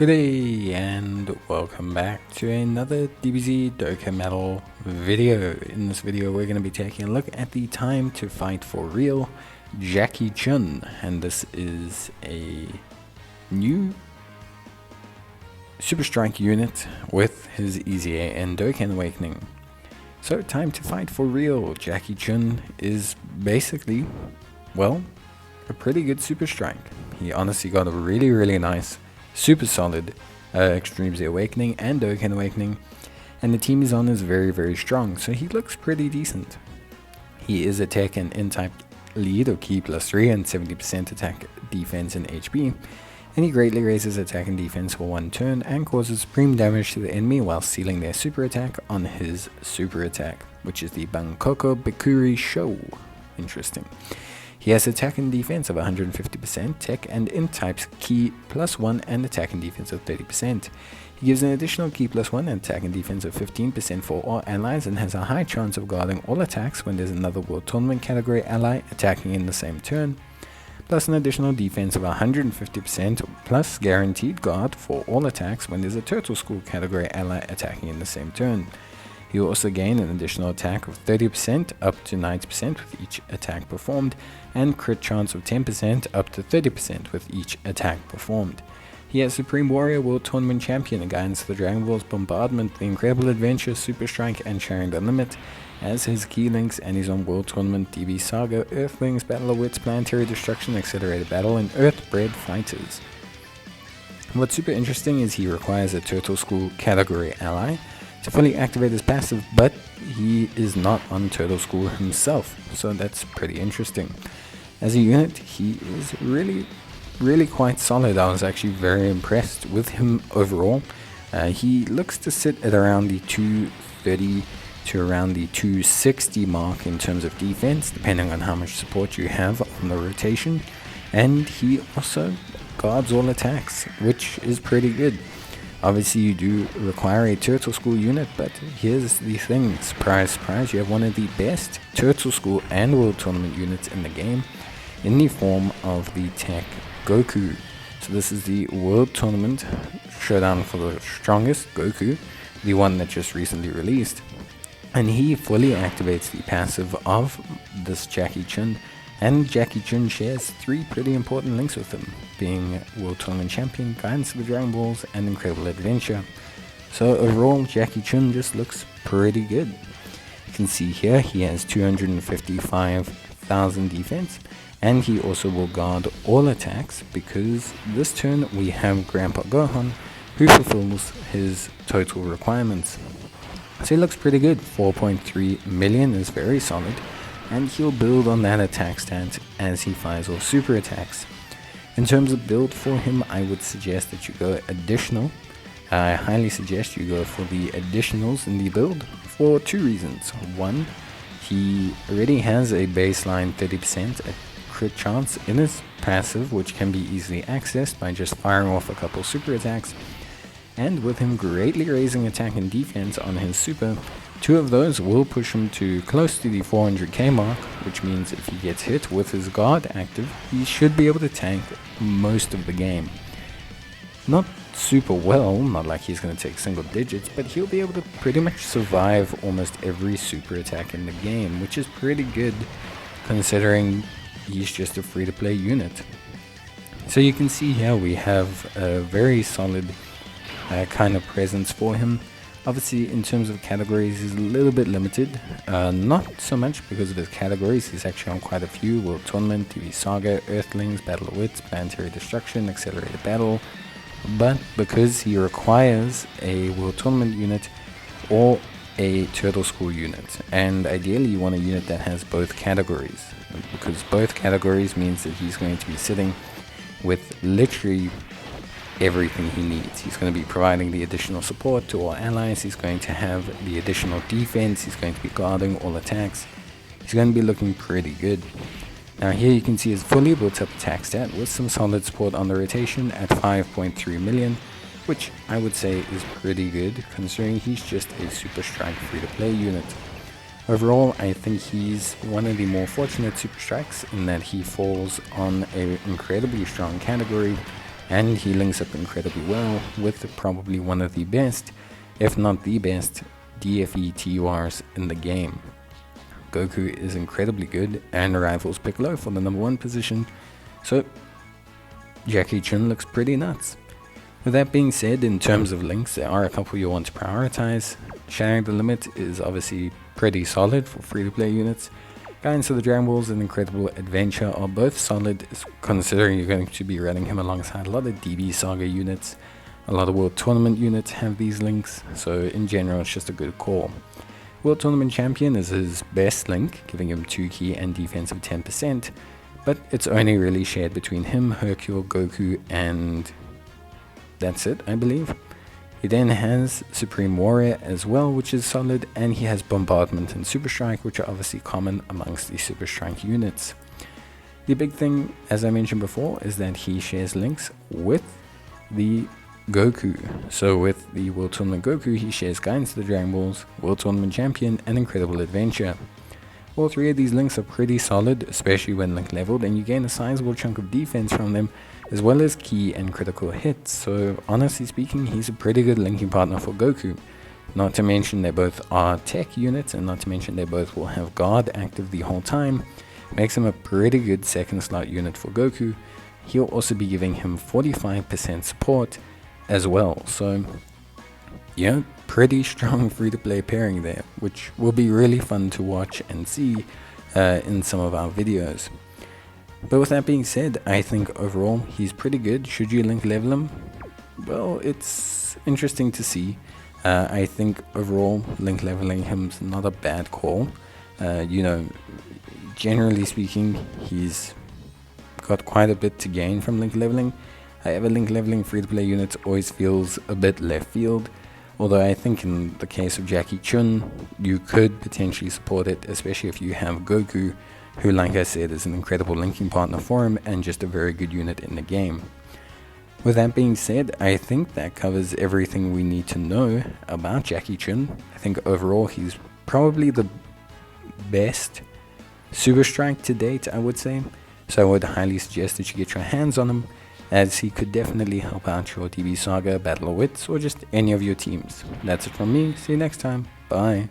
Good day and welcome back to another DBZ Dokkan Metal video. In this video we're going to be taking a look at the Time to Fight for Real Jackie Chun, and this is a new Super Strike unit with his EZA and Dokkan Awakening. So Time to Fight for Real Jackie Chun is basically, well, a pretty good Super Strike. He honestly got a really nice super solid Extreme Z Awakening and Dokkan Awakening, and the team he's on is very strong, so he looks pretty decent. He is a tech and N-type lead or key +3 and 70% attack, defense and HP, and he greatly raises attack and defense for one turn and causes supreme damage to the enemy while sealing their super attack on his super attack, which is the Bangkoko Bikuri Show. Interesting. He has attack and defense of 150%, tech and N-types key +1 and attack and defense of 30%. He gives an additional key +1 and attack and defense of 15% for all allies and has a high chance of guarding all attacks when there's another World Tournament category ally attacking in the same turn, plus an additional defense of 150% plus guaranteed guard for all attacks when there's a Turtle School category ally attacking in the same turn. He will also gain an additional attack of 30% up to 90% with each attack performed, and crit chance of 10% up to 30% with each attack performed. He has Supreme Warrior, World Tournament Champion, Guidance of the Dragon Balls, Bombardment, The Incredible Adventure, Super Strike, and Sharing the Limit as his key links, and he's on World Tournament, DB Saga, Earthlings, Battle of Wits, Planetary Destruction, Accelerated Battle, and Earthbred Fighters. What's super interesting is he requires a Turtle School category ally to fully activate his passive, but he is not on Turtle School himself, so that's pretty interesting. As a unit, he is really quite solid. I was actually very impressed with him overall. He looks to sit at around the 230 to around the 260 mark in terms of defense, depending on how much support you have on the rotation, and he also guards all attacks, which is pretty good. Obviously you do require a Turtle School unit, but here's the thing, surprise, you have one of the best Turtle School and World Tournament units in the game in the form of the TEQ Goku. So this is the World Tournament Showdown for the Strongest Goku, the one that just recently released, and he fully activates the passive of this Jackie Chun, and Jackie Chun shares three pretty important links with him, being World Tournament Champion, Guidance of the Dragon Balls, and Incredible Adventure. So overall, Jackie Chun just looks pretty good. You can see here he has 255,000 defense, and he also will guard all attacks because this turn we have Grandpa Gohan, who fulfills his total requirements. So he looks pretty good. 4.3 million is very solid, and he'll build on that attack stat as he fires all super attacks. In terms of build for him, I would suggest that you go additional. I highly suggest you go for the additionals in the build for two reasons. One, he already has a baseline 30% crit chance in his passive, which can be easily accessed by just firing off a couple super attacks, and with him greatly raising attack and defense on his super, two of those will push him to close to the 400k mark, which means if he gets hit with his guard active, he should be able to tank most of the game. Not super well, not like he's going to take single digits, but he'll be able to pretty much survive almost every super attack in the game, which is pretty good considering he's just a free-to-play unit. So you can see here we have a very solid kind of presence for him. Obviously, in terms of categories, he's a little bit limited. Not so much because of his categories. He's actually on quite a few: World Tournament, TV Saga, Earthlings, Battle of Wits, Planetary Destruction, Accelerated Battle. But because he requires a World Tournament unit or a Turtle School unit, and ideally you want a unit that has both categories, because both categories means that he's going to be sitting with literally everything he needs. He's going to be providing the additional support to all allies, he's going to have the additional defense, he's going to be guarding all attacks. He's going to be looking pretty good. Now here you can see his fully built up attack stat with some solid support on the rotation at 5.3 million, which I would say is pretty good considering he's just a Super Strike free to play unit. Overall, I think he's one of the more fortunate Super Strikes in that he falls on an incredibly strong category and he links up incredibly well with probably one of the best, if not the best, DFE TURs in the game. Goku is incredibly good and rivals Piccolo for the #1 position, so Jackie Chun looks pretty nuts. With that being said, in terms of links, there are a couple you want to prioritize. Shattering the Limit is obviously pretty solid for free-to-play units. Guidance of the Dragon Balls and Incredible Adventure are both solid, considering you're going to be running him alongside a lot of DB Saga units. A lot of World Tournament units have these links, so in general it's just a good call. World Tournament Champion is his best link, giving him 2 key and defense of 10%, but it's only really shared between him, Hercule, Goku, and that's it, I believe. He then has Supreme Warrior as well, which is solid, and he has Bombardment and Super Strike, which are obviously common amongst the Super Strike units. The big thing, as I mentioned before, is that he shares links with the Goku. So with the World Tournament Goku, he shares Guidance to the Dragon Balls, World Tournament Champion, and Incredible Adventure. All 3 of these links are pretty solid, especially when link leveled, and you gain a sizable chunk of defense from them, as well as key and critical hits. So honestly speaking, he's a pretty good linking partner for Goku. Not to mention they both are tech units, and not to mention they both will have guard active the whole time. Makes him a pretty good second slot unit for Goku. He'll also be giving him 45% support as well. So yeah, pretty strong free-to-play pairing there, which will be really fun to watch and see in some of our videos. But with that being said, I think overall he's pretty good. Should you link level him? Well, it's interesting to see. I think overall link leveling him's not a bad call. Generally speaking, he's got quite a bit to gain from link leveling. However, link leveling free-to-play units always feels a bit left field. Although I think in the case of Jackie Chun, you could potentially support it, especially if you have Goku, who, like I said, is an incredible linking partner for him and just a very good unit in the game. With that being said, I think that covers everything we need to know about Jackie Chun. I think overall he's probably the best Super Strike to date, I would say. So I would highly suggest that you get your hands on him, as he could definitely help out your DB Saga, Battle of Wits, or just any of your teams. That's it from me. See you next time. Bye.